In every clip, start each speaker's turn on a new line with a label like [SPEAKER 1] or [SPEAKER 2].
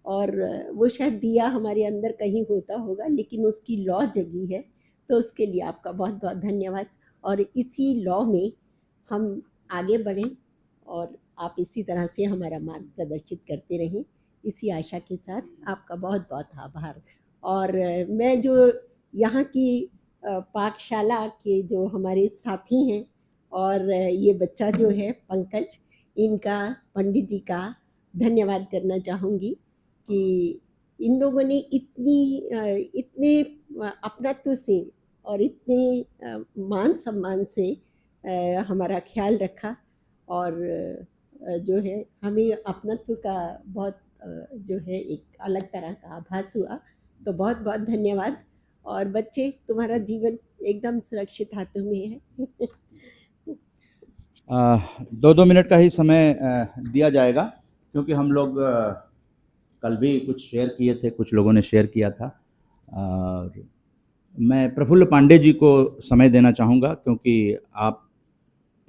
[SPEAKER 1] और वो शायद दिया हमारे अंदर कहीं होता होगा, लेकिन उसकी लौ जगी है, तो उसके लिए आपका बहुत बहुत धन्यवाद। और इसी लौ में हम आगे बढ़ें और आप इसी तरह से हमारा मार्ग प्रदर्शित करते रहें, इसी आशा के साथ आपका बहुत बहुत आभार। और मैं जो यहाँ की पाठशाला के जो हमारे साथी हैं और ये बच्चा जो है पंकज, इनका, पंडित जी का धन्यवाद करना चाहूँगी कि इन लोगों ने इतने अपनत्व से और इतने मान सम्मान से हमारा ख्याल रखा, और जो है हमें अपनत्व का बहुत जो है एक अलग तरह का आभास हुआ। तो बहुत बहुत धन्यवाद। और बच्चे, तुम्हारा जीवन एकदम सुरक्षित हाथों में है।
[SPEAKER 2] 2-2 मिनट का ही समय दिया जाएगा, क्योंकि हम लोग कल भी कुछ शेयर किए थे, कुछ लोगों ने शेयर किया था। मैं प्रफुल्ल पांडे जी को समय देना चाहूँगा, क्योंकि आप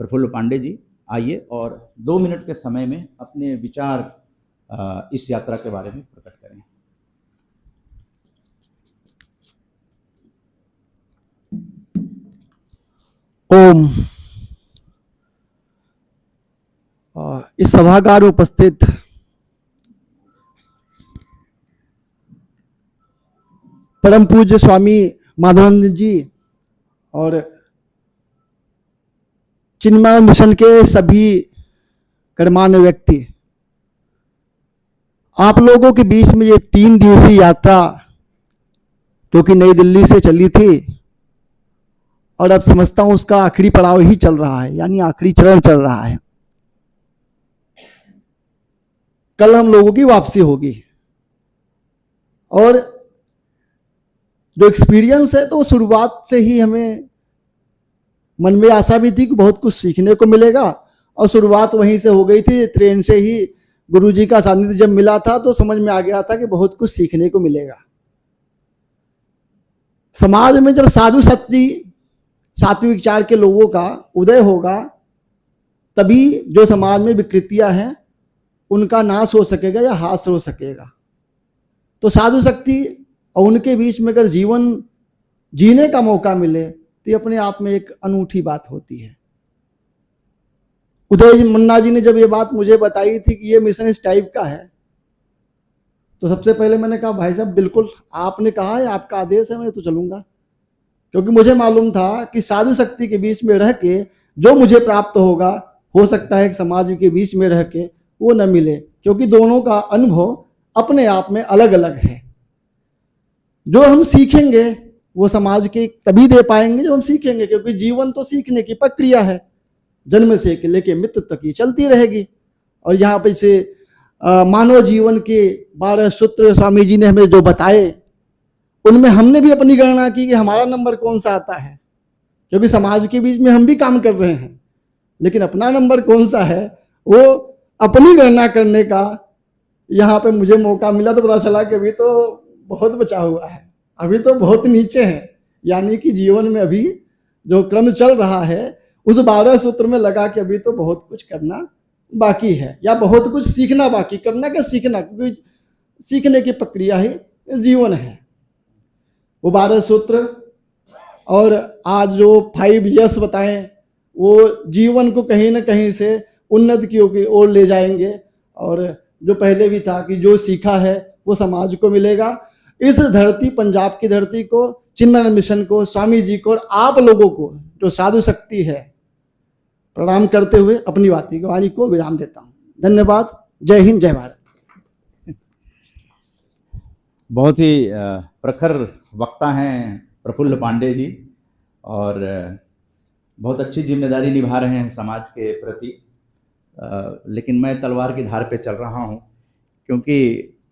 [SPEAKER 2] प्रफुल्ल पांडे जी आइए और 2 मिनट के समय में अपने विचार इस यात्रा के बारे में प्रकट करें।
[SPEAKER 3] ओम। इस सभागार में उपस्थित परम पूज्य स्वामी माधवानंद जी और चिन्मय मिशन के सभी गणमान्य व्यक्ति, आप लोगों के बीच में ये 3 दिवसीय यात्रा जो कि नई दिल्ली से चली थी और अब समझता हूं उसका आखिरी पड़ाव ही चल रहा है, यानी आखिरी चरण चल रहा है। कल हम लोगों की वापसी होगी और जो एक्सपीरियंस है तो शुरुआत से ही हमें मन में आशा भी थी कि बहुत कुछ सीखने को मिलेगा, और शुरुआत वहीं से हो गई थी। ट्रेन से ही गुरुजी का सानिध्य जब मिला था तो समझ में आ गया था कि बहुत कुछ सीखने को मिलेगा। समाज में जब साधु शक्ति सात्विक विचार के लोगों का उदय होगा, तभी जो समाज में विकृतियां हैं उनका नाश हो सकेगा या हास हो सकेगा। तो साधु शक्ति और उनके बीच में अगर जीवन जीने का मौका मिले तो ये अपने आप में एक अनूठी बात होती है। उदय मुन्ना जी ने जब ये बात मुझे बताई थी कि ये मिशन इस टाइप का है, तो सबसे पहले मैंने कहा भाई साहब बिल्कुल आपने कहा है, आपका आदेश है, मैं तो चलूंगा। क्योंकि मुझे मालूम था कि साधु शक्ति के बीच में रह के जो मुझे प्राप्त होगा, हो सकता है कि समाज के बीच में रह के वो न मिले, क्योंकि दोनों का अनुभव अपने आप में अलग अलग है। जो हम सीखेंगे वो समाज के तभी दे पाएंगे जब हम सीखेंगे, क्योंकि जीवन तो सीखने की प्रक्रिया है, जन्म से लेके मृत्यु तक की चलती रहेगी। और यहाँ पे से मानव जीवन के 12 सूत्र स्वामी जी ने हमें जो बताए, उनमें हमने भी अपनी गणना की कि हमारा नंबर कौन सा आता है, क्योंकि समाज के बीच में हम भी काम कर रहे हैं, लेकिन अपना नंबर कौन सा है वो अपनी गणना करने का यहाँ पे मुझे मौका मिला। तो पता चला कि अभी तो बहुत बचा हुआ है, अभी तो बहुत नीचे है। यानी कि जीवन में अभी जो क्रम चल रहा है उस 12 सूत्र में लगा कि अभी तो बहुत कुछ करना बाकी है, या बहुत कुछ सीखना बाकी, करना क्या सीखना, क्योंकि सीखने की प्रक्रिया ही जीवन है। वो 12 सूत्र और आज जो 5 यस बताएं, वो जीवन को कहीं ना कहीं से उन्नति की ओर ले जाएंगे। और जो पहले भी था कि जो सीखा है वो समाज को मिलेगा। इस धरती, पंजाब की धरती को, चिन्मय मिशन को, स्वामी जी को और आप लोगों को जो साधु शक्ति है, प्रणाम करते हुए अपनी वाणी को विराम देता हूँ। धन्यवाद। जय हिंद, जय भारत।
[SPEAKER 2] बहुत ही प्रखर वक्ता हैं प्रफुल्ल पांडे जी, और बहुत अच्छी जिम्मेदारी निभा रहे हैं समाज के प्रति। लेकिन मैं तलवार की धार पे चल रहा हूँ, क्योंकि